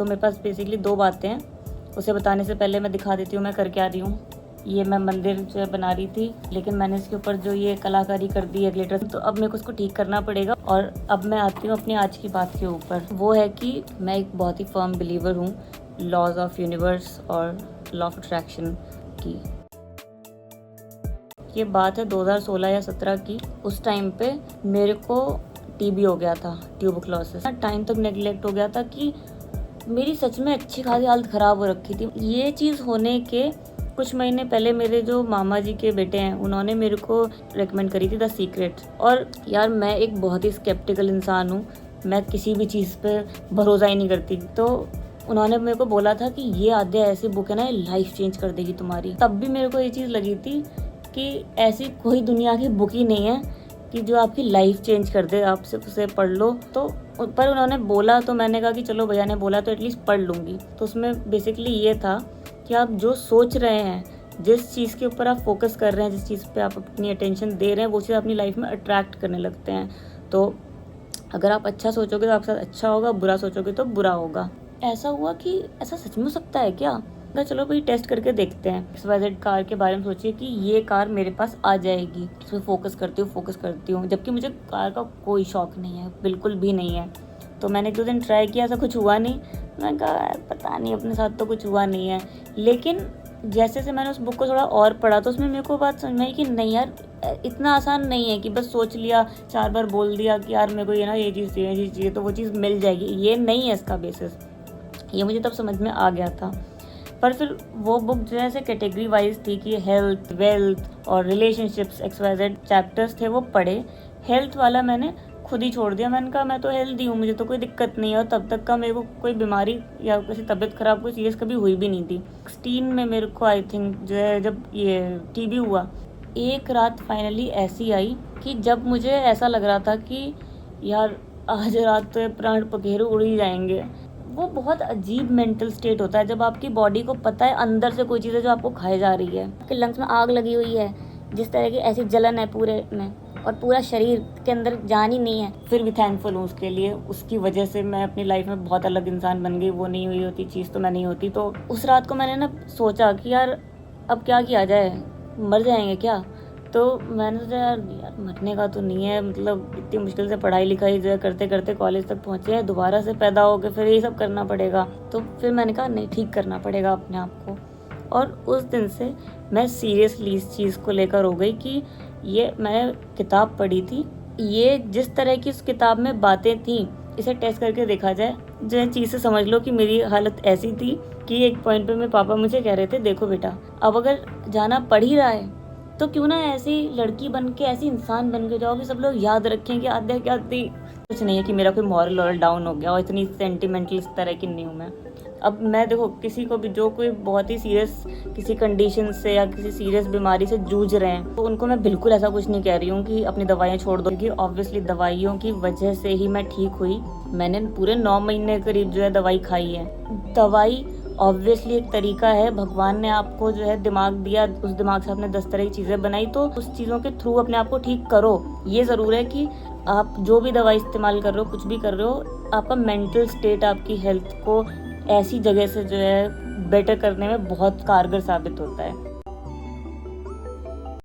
मेरे पास बेसिकली 2 बातें हैं। उसे बताने से पहले मैं दिखा देती हूँ मैं कर क्या रही हूँ। ये मैं मंदिर जो है बना रही थी, लेकिन मैंने इसके ऊपर जो ये कलाकारी कर दी है ग्लिटर, तो अब मेरे को इसको ठीक करना पड़ेगा। और अब मैं आती हूँ अपनी आज की बात के ऊपर। वो है कि मैं एक बहुत ही फर्म बिलीवर हूँ लॉज ऑफ यूनिवर्स और लॉ ऑफ अट्रैक्शन की। ये बात है 2016 या 17 की। उस टाइम पे मेरे को टीबी हो गया था, ट्यूबरक्लोसिस। टाइम तक नेग्लेक्ट हो गया था कि मेरी सच में अच्छी खासी हालत ख़राब हो रखी थी। ये चीज़ होने के कुछ महीने पहले मेरे जो मामा जी के बेटे हैं उन्होंने मेरे को रेकमेंड करी थी द सीक्रेट। और यार मैं एक बहुत ही स्केप्टिकल इंसान हूँ, मैं किसी भी चीज़ पे भरोसा ही नहीं करती। तो उन्होंने मेरे को बोला था कि ये आधे ऐसी बुक है ना, ये लाइफ चेंज कर देगी तुम्हारी। तब भी मेरे को ये चीज़ लगी थी कि ऐसी कोई दुनिया की बुक ही नहीं है कि जो आपकी लाइफ चेंज कर दे, आप सिर्फ उसे पढ़ लो। तो पर उन्होंने बोला तो मैंने कहा कि चलो भैया ने बोला तो एटलीस्ट पढ़ लूँगी। तो उसमें बेसिकली ये था कि आप जो सोच रहे हैं, जिस चीज़ के ऊपर आप फोकस कर रहे हैं, जिस चीज़ पे आप अपनी अटेंशन दे रहे हैं, वो चीज़ अपनी लाइफ में अट्रैक्ट करने लगते हैं। तो अगर आप अच्छा सोचोगे तो आपके साथ अच्छा होगा, बुरा सोचोगे तो बुरा होगा। ऐसा हुआ कि ऐसा सच में हो सकता है क्या? चलो भाई टेस्ट करके देखते हैं। XYZ कार के बारे में सोचिए कि ये कार मेरे पास आ जाएगी, इसमें फोकस करती हूँ, जबकि मुझे कार का कोई शौक नहीं है, बिल्कुल भी नहीं है। तो मैंने 2 दिन ट्राई किया, ऐसा कुछ हुआ नहीं। मैंने कहा पता नहीं अपने साथ तो कुछ हुआ नहीं है। लेकिन जैसे से मैंने उस बुक को थोड़ा और पढ़ा तो उसमें मेरे को बात समझ में आई कि नहीं यार, इतना आसान नहीं है कि बस सोच लिया, 4 बार बोल दिया कि यार मेरे को ये ना ये चीज़ चाहिए तो वो चीज़ मिल जाएगी। ये नहीं है इसका बेसिस। ये मुझे तब समझ में आ गया था। पर फिर वो बुक जो है कैटेगरी वाइज थी कि हेल्थ, वेल्थ और रिलेशनशिप्स XYZ चैप्टर्स थे वो पढ़े। हेल्थ वाला मैंने खुद ही छोड़ दिया। मैंने कहा मैं तो हेल्दी हूँ, मुझे तो कोई दिक्कत नहीं है। और तब तक का मेरे को कोई बीमारी या किसी तबीयत खराब कोई सीरियस कभी हुई भी नहीं थी। 16 में मेरे को आई थिंक जो है जब ये टीबी हुआ, एक रात फाइनली ऐसी आई कि जब मुझे ऐसा लग रहा था कि यार आज रात तो प्राण पखेरु उड़ ही जाएंगे। वो बहुत अजीब मेंटल स्टेट होता है जब आपकी बॉडी को पता है अंदर से कोई चीज़ है जो आपको खाए जा रही है, आपके लंग्स में आग लगी हुई है, जिस तरह की ऐसी जलन है पूरे में, और पूरा शरीर के अंदर जान ही नहीं है। फिर भी थैंकफुल हूँ उसके लिए, उसकी वजह से मैं अपनी लाइफ में बहुत अलग इंसान बन गई। वो नहीं हुई होती चीज़ तो मैं नहीं होती। तो उस रात को मैंने ना सोचा कि यार अब क्या किया जाए, मर जाएंगे क्या? तो मैंने सोचा यार मरने का तो नहीं है, मतलब इतनी मुश्किल से पढ़ाई लिखाई जो है करते करते कॉलेज तक पहुँचे हैं, दोबारा से पैदा होकर फिर ये सब करना पड़ेगा। तो फिर मैंने कहा नहीं, ठीक करना पड़ेगा अपने आप को। और उस दिन से मैं सीरियसली इस चीज़ को लेकर हो गई कि ये मैंने किताब पढ़ी थी, ये जिस तरह की उस किताब में बातें थी, इसे टेस्ट करके देखा जाए। जो है चीज़ से समझ लो कि मेरी हालत ऐसी थी कि एक पॉइंट पे मेरे पापा मुझे कह रहे थे देखो बेटा, अब अगर जाना पड़ ही रहा है तो क्यों ना ऐसी लड़की बन के, ऐसी इंसान बन के जाओ कि सब लोग याद रखें कि आद्या क्या थी। कुछ नहीं है कि मेरा कोई मॉरल और डाउन हो गया और इतनी सेंटिमेंटल इस तरह की नहीं हूँ मैं। अब मैं देखो किसी को भी जो कोई बहुत ही सीरियस किसी कंडीशन से या किसी सीरियस बीमारी से जूझ रहे हैं तो उनको मैं बिल्कुल ऐसा कुछ नहीं कह रही हूँ कि अपनी दवाइयाँ छोड़ दो, क्योंकि ऑब्वियसली दवाइयों की वजह से ही मैं ठीक हुई। मैंने पूरे 9 महीने करीब जो है दवाई खाई है। दवाई ऑब्वियसली एक तरीका है, भगवान ने आपको जो है दिमाग दिया, उस दिमाग से आपने 10 तरह की चीज़ें बनाई, तो उस चीज़ों के थ्रू अपने आप को ठीक करो। ये ज़रूर है कि आप जो भी दवाई इस्तेमाल कर रहे हो, कुछ भी कर रहे हो, आपका मेंटल स्टेट आपकी हेल्थ को ऐसी जगह से जो है बेटर करने में बहुत कारगर साबित होता है।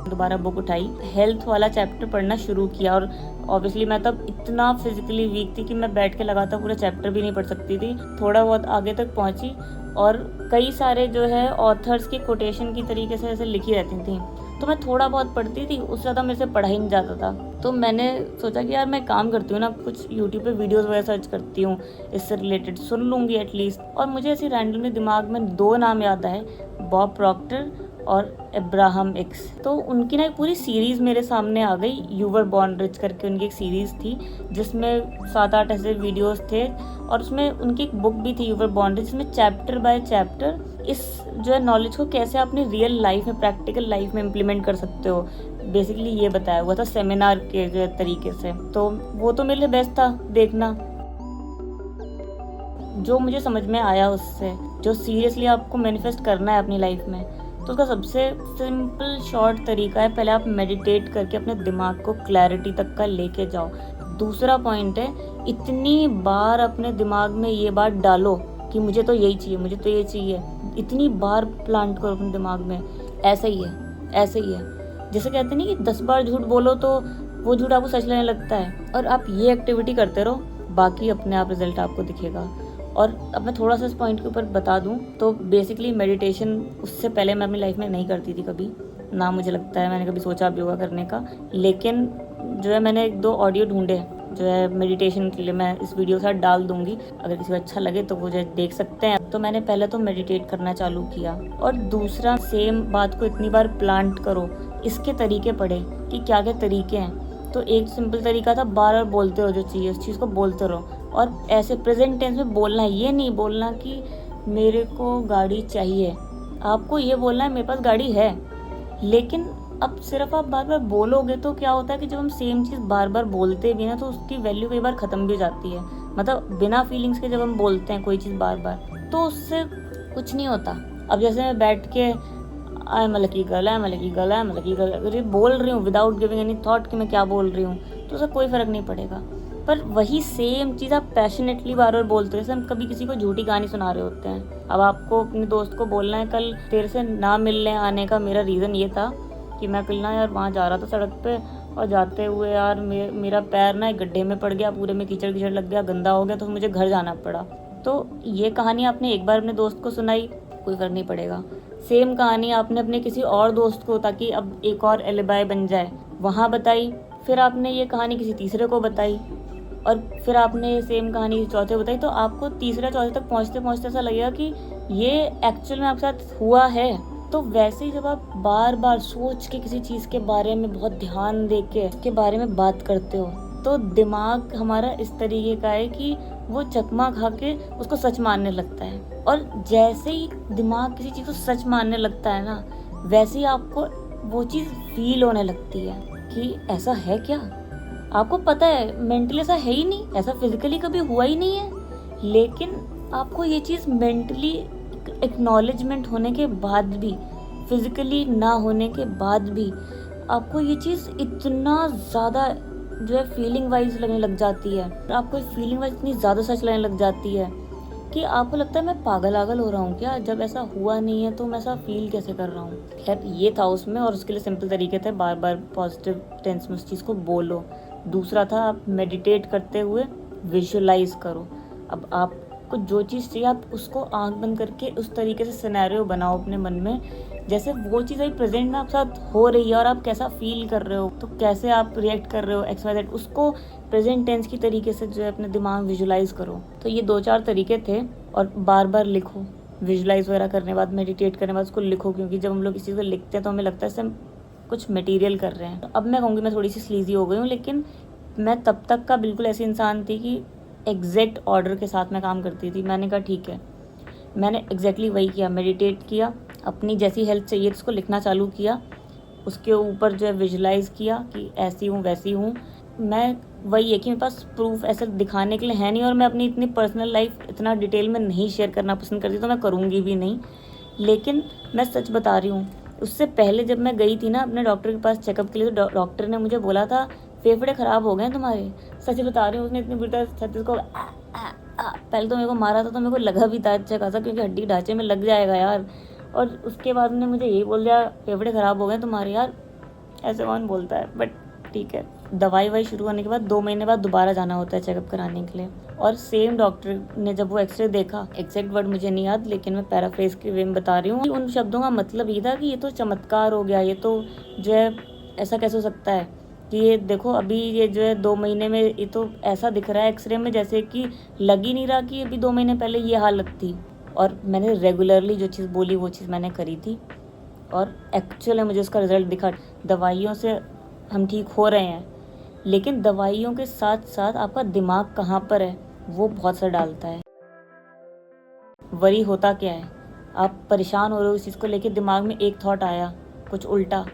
दोबारा बुक उठाई, हेल्थ वाला चैप्टर पढ़ना शुरू किया और ऑब्वियसली मैं तब इतना फिजिकली वीक थी कि मैं बैठ के लगातार पूरा चैप्टर भी नहीं पढ़ सकती थी। थोड़ा बहुत आगे तक पहुंची और कई सारे जो है ऑथर्स की कोटेशन की तरीके से ऐसे लिखी रहती थी, तो मैं थोड़ा बहुत पढ़ती थी, उससे ज़्यादा मेरे से पढ़ा ही नहीं जाता था। तो मैंने सोचा कि यार मैं काम करती हूँ ना, कुछ यूट्यूब पे वीडियोस वगैरह सर्च करती हूँ, इससे रिलेटेड सुन लूँगी एटलीस्ट। और मुझे ऐसे रैंडमली दिमाग में 2 नाम याद आए, बॉब प्रॉक्टर और अब्राहम एक्स। तो उनकी ना एक पूरी सीरीज़ मेरे सामने आ गई, यू वर बॉर्न रिच करके उनकी एक सीरीज़ थी जिसमें 7-8 ऐसे वीडियोस थे और उसमें उनकी एक बुक भी थी यू वर बॉर्न रिच, जिसमें चैप्टर बाय चैप्टर इस जो है नॉलेज को कैसे अपनी रियल लाइफ में, प्रैक्टिकल लाइफ में इम्प्लीमेंट कर सकते हो, बेसिकली ये बताया हुआ था सेमिनार के जो तरीके से। तो वो तो मेरे लिए बेस्ट था देखना। जो मुझे समझ में आया उससे, जो सीरियसली आपको मैनिफेस्ट करना है अपनी लाइफ में, तो उसका सबसे सिंपल शॉर्ट तरीका है, पहले आप मेडिटेट करके अपने दिमाग को क्लैरिटी तक का लेके जाओ। दूसरा पॉइंट है, इतनी बार अपने दिमाग में ये बात डालो कि मुझे तो यही चाहिए, मुझे तो ये चाहिए। इतनी बार प्लांट करो अपने दिमाग में, ऐसा ही है, ऐसा ही है। जैसे कहते नहीं कि 10 बार झूठ बोलो तो वो झूठ आपको सच लगने लगता है। और आप ये एक्टिविटी करते रहो, बाकी अपने आप रिजल्ट आपको दिखेगा। और अब मैं थोड़ा सा इस पॉइंट के ऊपर बता दूं तो बेसिकली मेडिटेशन उससे पहले मैं अपनी लाइफ में नहीं करती थी कभी, ना मुझे लगता है मैंने कभी सोचा भी योगा करने का। लेकिन जो है मैंने 1-2 ऑडियो ढूंढे जो है मेडिटेशन के लिए, मैं इस वीडियो के साथ डाल दूंगी, अगर किसी को अच्छा लगे तो वो जो देख सकते हैं। तो मैंने पहले तो मेडिटेट करना चालू किया, और दूसरा सेम बात को इतनी बार प्लांट करो, इसके तरीके पढ़े कि क्या क्या तरीके हैं। तो एक सिंपल तरीका था, बार बार बोलते रहो जो चाहिए उस चीज़ को बोलते रहो, और ऐसे प्रेजेंट टेंस में बोलना है। ये नहीं बोलना कि मेरे को गाड़ी चाहिए, आपको ये बोलना है मेरे पास गाड़ी है। लेकिन अब सिर्फ आप बार बार बोलोगे तो क्या होता है कि जब हम सेम चीज़ बार बार बोलते भी ना तो उसकी वैल्यू कई बार ख़त्म भी हो जाती है। मतलब बिना फीलिंग्स के जब हम बोलते हैं कोई चीज़ बार बार तो उससे कुछ नहीं होता। अब जैसे मैं बैठ के I am a lucky girl, I am a lucky girl, I am a lucky girl अगर ये बोल रही हूँ विदाउट गिविंग एनी थॉट कि मैं क्या बोल रही हूँ तो उससे कोई फ़र्क नहीं पड़ेगा। पर वही सेम चीज़ आप पैशनेटली बार बार बोलते हो। जैसे हम कभी किसी को झूठी कहानी सुना रहे होते हैं, अब आपको अपने दोस्त को बोलना है कल तेरे से ना मिलने आने का मेरा रीज़न ये था कि मैं कल ना यार वहाँ जा रहा था सड़क पे, और जाते हुए यार मेरा पैर ना एक गड्ढे में पड़ गया, पूरे में कीचड़ कीचड़ लग गया, गंदा हो गया, तो मुझे घर जाना पड़ा। तो ये कहानी आपने एक बार अपने दोस्त को सुनाई, कोई फ़र्क नहीं पड़ेगा। सेम कहानी आपने अपने किसी और दोस्त को, ताकि अब एक और एलिबाई बन जाए, वहाँ बताई, फिर आपने ये कहानी किसी तीसरे को बताई, और फिर आपने ये सेम कहानी किसी चौथे को बताई, तो आपको तीसरे चौथे तक पहुँचते पहुँचते ऐसा लगेगा कि ये एक्चुअल में आपके साथ हुआ है। तो वैसे ही जब आप बार बार सोच के किसी चीज़ के बारे में बहुत ध्यान दे के उसके बारे में बात करते हो तो दिमाग हमारा इस तरीके का है कि वो चकमा खा के उसको सच मानने लगता है। और जैसे ही दिमाग किसी चीज़ को सच मानने लगता है ना, वैसे ही आपको वो चीज़ फील होने लगती है कि ऐसा है क्या। आपको पता है मेंटली ऐसा है ही नहीं, ऐसा फिजिकली कभी हुआ ही नहीं है, लेकिन आपको ये चीज़ मेंटली एक्नॉलेजमेंट होने के बाद भी, फिजिकली ना होने के बाद भी आपको ये चीज़ इतना ज़्यादा जो है फीलिंग वाइज लगने लग जाती है, आपको फीलिंग वाइज इतनी ज़्यादा सच लगने लग जाती है कि आपको लगता है मैं पागल आगल हो रहा हूँ क्या, जब ऐसा हुआ नहीं है तो मैं ऐसा फील कैसे कर रहा हूँ। खैर ये था उसमें, और उसके लिए सिंपल तरीके थे, बार बार पॉजिटिव टेंस में उस चीज़ को बोलो। दूसरा था आप मेडिटेट करते हुए विजुअलाइज करो। अब आपको जो चीज़ चाहिए आप उसको आंख बंद करके उस तरीके से सिनेरियो बनाओ अपने मन में, जैसे वो चीज़ अभी प्रेजेंट में आपके साथ हो रही है और आप कैसा फील कर रहे हो, तो कैसे आप रिएक्ट कर रहे हो XYZ, उसको प्रेजेंट टेंस की तरीके से जो है अपने दिमाग विजुलाइज करो। तो ये 2-4 तरीके थे, और बार बार लिखो। विजुलाइज वगैरह करने के बाद, मेडिटेट करने के बाद उसको लिखो, क्योंकि जब हम लोग किसी को लिखते हैं तो हमें लगता है जैसे हम कुछ मटेरियल कर रहे हैं। तो अब मैं कहूँगी मैं थोड़ी सी स्लीज़ी हो गई हूँ, लेकिन मैं तब तक का बिल्कुल ऐसी इंसान थी कि एग्जैक्ट ऑर्डर के साथ मैं काम करती थी। मैंने कहा ठीक है, मैंने एग्जैक्टली वही किया, मेडिटेट किया, अपनी जैसी हेल्थ चाहिए उसको लिखना चालू किया, उसके ऊपर जो है विजुलाइज किया कि ऐसी हूँ वैसी हूँ मैं। वही है कि मेरे पास प्रूफ ऐसे दिखाने के लिए है नहीं, और मैं अपनी इतनी पर्सनल लाइफ इतना डिटेल में नहीं शेयर करना पसंद करती, तो मैं करूँगी भी नहीं। लेकिन मैं सच बता रही हूँ, उससे पहले जब मैं गई थी ना अपने डॉक्टर के पास चेकअप के लिए, तो डॉक्टर ने मुझे बोला था फेफड़े ख़राब हो गए हैं तुम्हारे। सच बता रही हूँ, उसने इतनी बुरी तरह छत्तीस को पहले तो मेरे को मारा था, तो मेरे को लगा भी था अच्छा खासा, क्योंकि हड्डी ढांचे में लग जाएगा यार। और उसके बाद ने मुझे यही बोल दिया फेफड़े ख़राब हो गए तुम्हारे। यार ऐसे कौन बोलता है, बट ठीक है। दवाई वाई शुरू होने के बाद 2 महीने बाद दोबारा जाना होता है चेकअप कराने के लिए। और सेम डॉक्टर ने जब वो एक्सरे देखा, एग्जैक्ट वर्ड मुझे नहीं याद, लेकिन मैं पैराफ्रेज के वे में बता रही हूँ, उन शब्दों का मतलब ये था कि ये तो चमत्कार हो गया, ये तो जो है ऐसा कैसे हो सकता है कि ये देखो अभी ये जो है 2 महीने में ये तो ऐसा दिख रहा है एक्सरे में जैसे कि लग ही नहीं रहा कि अभी 2 महीने पहले ये हालत थी। और मैंने रेगुलरली जो चीज़ बोली वो चीज़ मैंने करी थी, और एक्चुअली मुझे उसका रिजल्ट दिखा। दवाइयों से हम ठीक हो रहे हैं, लेकिन दवाइयों के साथ साथ आपका दिमाग कहाँ पर है वो बहुत असर डालता है। वरी होता क्या है, आप परेशान हो रहे हो इस चीज़ को लेके, दिमाग में एक थॉट आया कुछ उल्टा,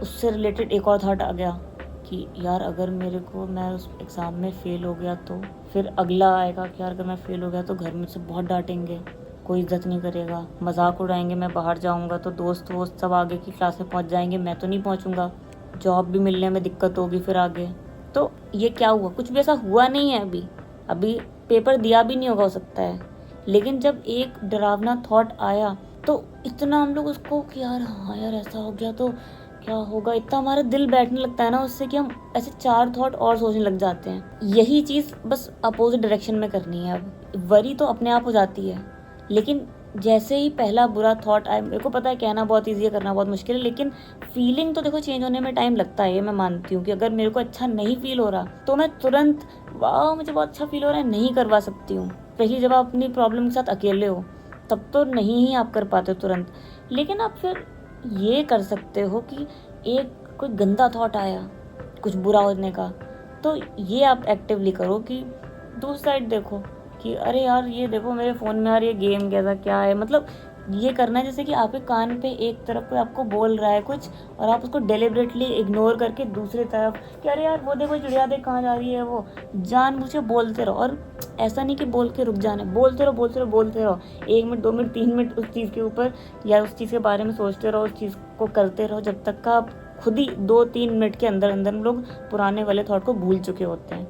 उससे रिलेटेड एक और थॉट आ गया कि यार अगर मेरे को मैं उस एग्ज़ाम में फ़ेल हो गया तो, फिर अगला आएगा कि यार अगर मैं फ़ेल हो गया तो घर में से बहुत डांटेंगे, कोई इज्जत नहीं करेगा, मजाक उड़ाएंगे, मैं बाहर जाऊंगा तो दोस्त वोस्त सब आगे की क्लास में पहुंच जाएंगे, मैं तो नहीं पहुंचूंगा, जॉब भी मिलने में दिक्कत होगी फिर आगे। तो ये क्या हुआ, कुछ भी ऐसा हुआ नहीं है, अभी पेपर दिया भी नहीं होगा हो सकता है, लेकिन जब एक डरावना थॉट आया तो इतना हम लोग उसको कि यार हाँ यार ऐसा हो गया तो क्या होगा, इतना हमारा दिल बैठने लगता है ना उससे कि हम ऐसे 4 थॉट और सोचने लग जाते हैं। यही चीज़ बस अपोजिट डायरेक्शन में करनी है। अब वरी तो अपने आप हो जाती है, लेकिन जैसे ही पहला बुरा थॉट आए, मेरे को पता है कहना बहुत ईजी है, करना बहुत मुश्किल है, लेकिन फीलिंग तो देखो चेंज होने में टाइम लगता है, ये मैं मानती हूँ कि अगर मेरे को अच्छा नहीं फील हो रहा तो मैं तुरंत वाह मुझे बहुत अच्छा फील हो रहा है नहीं करवा सकती हूँ। स्पेशली जब आप अपनी प्रॉब्लम के साथ अकेले हो तब तो नहीं ही आप कर पाते हो तुरंत। लेकिन आप फिर ये कर सकते हो कि एक कोई गंदा थॉट आया कुछ बुरा होने का, तो ये आप एक्टिवली करो कि दूसरी साइड देखो कि अरे यार ये देखो मेरे फ़ोन में यार ये गेम कैसा क्या है, मतलब ये करना है जैसे कि आपके कान पे एक तरफ कोई आपको बोल रहा है कुछ और आप उसको डेलिबरेटली इग्नोर करके दूसरी तरफ कि अरे यार वो देखो चिड़िया देख कहाँ जा रही है, वो जानबूझ के बोलते रहो। और ऐसा नहीं कि बोल के रुक जाना, बोलते रहो बोलते रहो बोलते रहो, 1 मिनट 2 मिनट 3 मिनट उस चीज़ के ऊपर या उस चीज़ के बारे में सोचते रहो, उस चीज़ को करते रहो जब तक का आप खुद ही 2-3 मिनट के अंदर अंदर हम लोग पुराने वाले थॉट को भूल चुके होते हैं।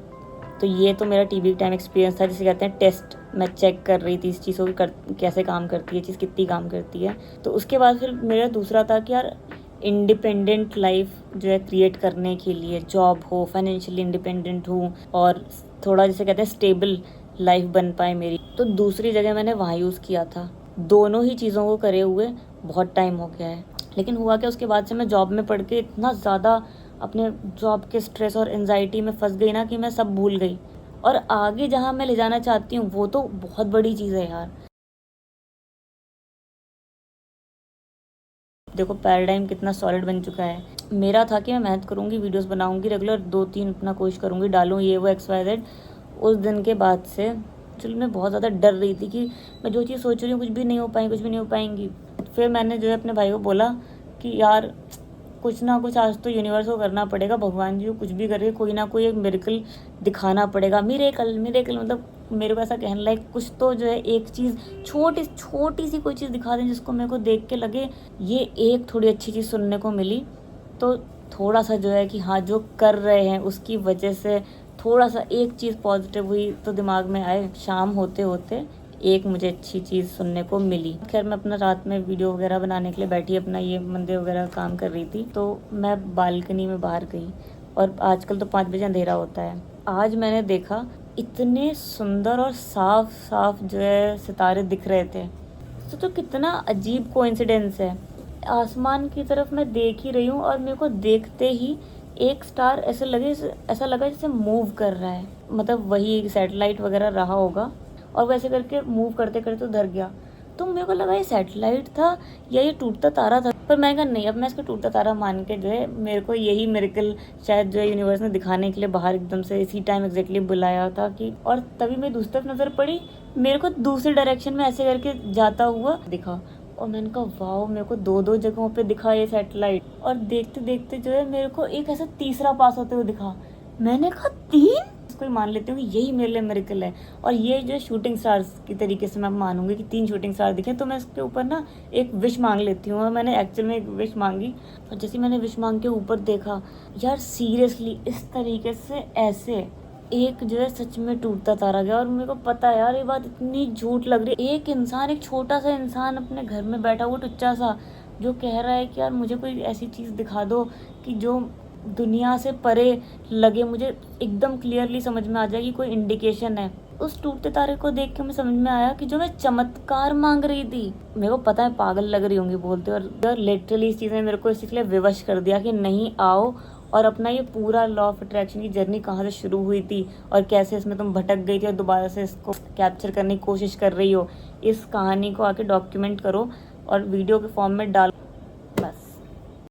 तो ये तो मेरा टीबी टाइम एक्सपीरियंस था, जिसे कहते हैं टेस्ट। मैं चेक कर रही थी इस चीज़ को कैसे काम करती है, चीज़ कितनी काम करती है। तो उसके बाद फिर मेरा दूसरा था कि यार इंडिपेंडेंट लाइफ जो है क्रिएट करने के लिए, जॉब हो, फाइनेंशियली इंडिपेंडेंट हूँ और थोड़ा जिसे कहते हैं स्टेबल लाइफ बन पाए मेरी, तो दूसरी जगह मैंने वहाँ यूज़ किया था। दोनों ही चीज़ों को करे हुए बहुत टाइम हो गया है। लेकिन हुआ क्या, उसके बाद से मैं जॉब में पढ़ के इतना ज़्यादा अपने जॉब के स्ट्रेस और एंजाइटी में फंस गई ना कि मैं सब भूल गई। और आगे जहाँ मैं ले जाना चाहती हूँ वो तो बहुत बड़ी चीज़ है यार। देखो पैराडाइम कितना सॉलिड बन चुका है। मेरा था कि मैं मेहनत करूँगी, वीडियोस बनाऊँगी रेगुलर, 2-3 अपना कोशिश करूँगी डालूँ ये वो XYZ। उस दिन के बाद से चलो मैं बहुत ज़्यादा डर रही थी कि मैं जो चीज़ सोच रही हूँ कुछ भी नहीं हो पाएंगी। फिर मैंने जो है अपने भाई को बोला कि यार कुछ ना कुछ आज तो यूनिवर्स को करना पड़ेगा, भगवान जी को कुछ भी करके कोई ना कोई एक मिरेकल दिखाना पड़ेगा। मिरेकल मतलब मेरे को ऐसा कहने लायक कुछ तो जो है एक चीज़ छोटी सी कोई चीज़ दिखा दें जिसको मेरे को देख के लगे ये एक थोड़ी अच्छी चीज़ सुनने को मिली, तो थोड़ा सा जो है कि हाँ जो कर रहे हैं उसकी वजह से थोड़ा सा एक चीज़ पॉजिटिव हुई तो दिमाग में आए। शाम होते होते एक मुझे अच्छी चीज़ सुनने को मिली। खैर मैं अपना रात में वीडियो वगैरह बनाने के लिए बैठी, अपना ये मंदिर वगैरह काम कर रही थी, तो मैं बालकनी में बाहर गई और आजकल तो 5 बजे अंधेरा होता है। आज मैंने देखा इतने सुंदर और साफ साफ जो है सितारे दिख रहे थे। तो कितना अजीब कोइंसिडेंस है। आसमान की तरफ मैं देख ही रही हूँ और मेरे को देखते ही एक स्टार ऐसा लगा जैसे मूव कर रहा है, मतलब वही सैटेलाइट वगैरह रहा होगा और वैसे करके मूव करते करते उधर गया। तो मेरे को लगा ये सैटेलाइट था या ये टूटता तारा था, पर मैंने कहा नहीं, अब मैं इसको टूटता तारा मान के जो है मेरे को यही मिरेकल शायद जो है यूनिवर्स ने दिखाने के लिए बाहर एकदम से इसी टाइम एग्जैक्टली बुलाया था कि। और तभी मेरी दूसरी तरफ नज़र पड़ी, मेरे को दूसरी डायरेक्शन में ऐसे करके जाता हुआ दिखा और मैंने कहा वाह, मेरे को 2 जगहों पे दिखा ये सैटेलाइट। और देखते देखते जो है मेरे को एक ऐसा तीसरा पास होते हुए दिखा। मैंने कहा 3, इसको ही मान लेती हूँ कि यही मेरे लिए मिरेकल है। और ये जो शूटिंग स्टार्स की तरीके से मैं मानूंगी कि 3 शूटिंग स्टार दिखे, तो मैं इसके ऊपर ना एक विश मांग लेती हूँ। और मैंने एक्चुअल में एक विश मांगी और जैसे मैंने विश मांग के ऊपर देखा, यार सीरियसली इस तरीके से ऐसे एक जो है सच में टूटता तारा गया। और मेरे को पता है यार ये बात इतनी झूठ लग रही है, एक इंसान, एक छोटा सा इंसान अपने घर में बैठा हुआ टुच्चा सा जो कह रहा है कि यार मुझे कोई ऐसी चीज़ दिखा दो कि जो दुनिया से परे लगे, मुझे एकदम क्लियरली समझ में आ जाए कि कोई इंडिकेशन है। उस टूटते तारे को देख के मैं समझ में आया कि जो मैं चमत्कार मांग रही थी, मेरे को पता है पागल लग रही होंगी बोलते, और लिटरली इस चीज़ ने मेरे को इसलिए विवश कर दिया कि नहीं आओ और अपना ये पूरा लॉ ऑफ अट्रैक्शन की जर्नी कहाँ से शुरू हुई थी और कैसे इसमें तुम भटक गई थी और दोबारा से इसको कैप्चर करने की कोशिश कर रही हो, इस कहानी को आके डॉक्यूमेंट करो और वीडियो के फॉर्म में डाल।